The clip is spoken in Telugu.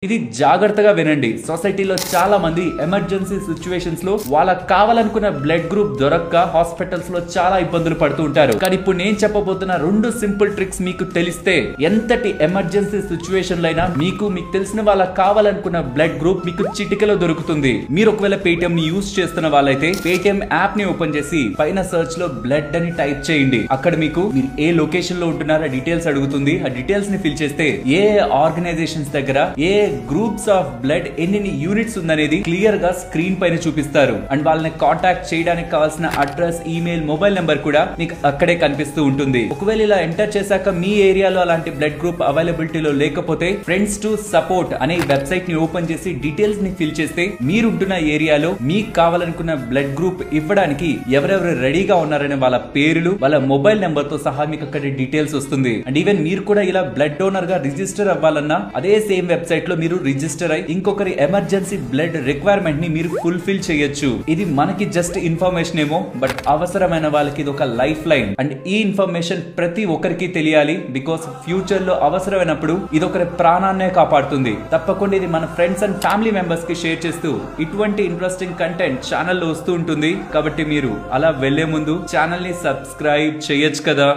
ఇది జాగ్రత్తగా వినండి. సొసైటీలో చాలా మంది ఎమర్జెన్సీ సిచ్యువేషన్స్ లో వాళ్ళకి కావాలనుకున్న బ్లడ్ గ్రూప్ దొరక్క హాస్పిటల్స్ లో చాలా ఇబ్బందులు పడుతూ ఉంటారు. కానీ ఇప్పుడు నేను చెప్పబోతున్న 2 సింపుల్ ట్రిక్స్ మీకు తెలిస్తే ఎంతటి ఎమర్జెన్సీ సిచ్యువేషన్ లైనా మీకు తెలిసిన వాళ్ళకి కావాలనుకున్న బ్లడ్ గ్రూప్ మీకు చిటికలో దొరుకుతుంది. మీరు ఒకవేళ పేటిఎం ని యూజ్ చేస్తున్న వాళ్ళైతే పేటిఎం యాప్ ని ఓపెన్ చేసి పైన సర్చ్ లో బ్లడ్ అని టైప్ చేయండి. అక్కడ మీరు ఏ లొకేషన్ లో ఉంటున్నారో డీటెయిల్స్ అడుగుతుంది. ఆ డీటెయిల్స్ ని ఫిల్ చేస్తే ఏ ఆర్గనైజేషన్స్ దగ్గర ఏ గ్రూప్స్ ఆఫ్ బ్లడ్ ఎన్ని యూనిట్స్ ఉందనేది క్లియర్ గా స్క్రీన్ పైన చూపిస్తారు. అండ్ వాళ్ళని కాంటాక్ట్ చేయడానికి కావాల్సిన అడ్రస్, ఈమెయిల్, మొబైల్ నెంబర్ కూడా మీకు అక్కడే కనిపిస్తూ ఉంటుంది. ఒకవేళ ఇలా ఎంటర్ చేశాక మీ ఏరియాలో అలాంటి బ్లడ్ గ్రూప్ అవైలబిలిటీలో లేకపోతే ఫ్రెండ్స్ టు సపోర్ట్ అనే వెబ్సైట్ ని ఓపెన్ చేసి డీటెయిల్స్ ని ఫిల్ చేస్తే మీరుంటున్న ఏరియాలో మీకు కావాలనుకున్న బ్లడ్ గ్రూప్ ఇవ్వడానికి ఎవరెవరు రెడీగా ఉన్నారనే వాళ్ళ పేర్లు, వాళ్ళ మొబైల్ నెంబర్ తో సహా మీకు అక్కడ డీటెయిల్స్ వస్తుంది. అండ్ ఈవెన్ మీరు కూడా ఇలా బ్లడ్ డోనర్ గా రిజిస్టర్ అవ్వాలన్నా అదే సేమ్ వెబ్సైట్ లో మీరు రిజిస్టర్ అయి ఇంకొకరి ఎమర్జెన్సీ బ్లడ్ రిక్వైర్మెంట్ ని మీరు ఫుల్ఫిల్ చేయొచ్చు. ఇది మనకి జస్ట్ ఇన్ఫర్మేషన్ ఏమో, బట్ అవసరమైన వాళ్ళకి ఇది ఒక లైఫ్ లైన్. అండ్ ఈ ఇన్ఫర్మేషన్ ప్రతి ఒక్కరికి తెలియాలి. బికాస్ ఫ్యూచర్ లో అవసరమైనప్పుడు ఇది ఒకరి ప్రాణాన్నే కాపాడుతుంది. తప్పకుండా ఇది మన ఫ్రెండ్స్ అండ్ ఫ్యామిలీ మెంబర్స్ కి షేర్ చేస్తూ ఇటువంటి ఇంట్రెస్టింగ్ కంటెంట్ ఛానల్లో వస్తూ ఉంటుంది. కాబట్టి మీరు అలా వెళ్లే ముందు ఛానల్ ని సబ్స్క్రైబ్ చేయొచ్చు కదా.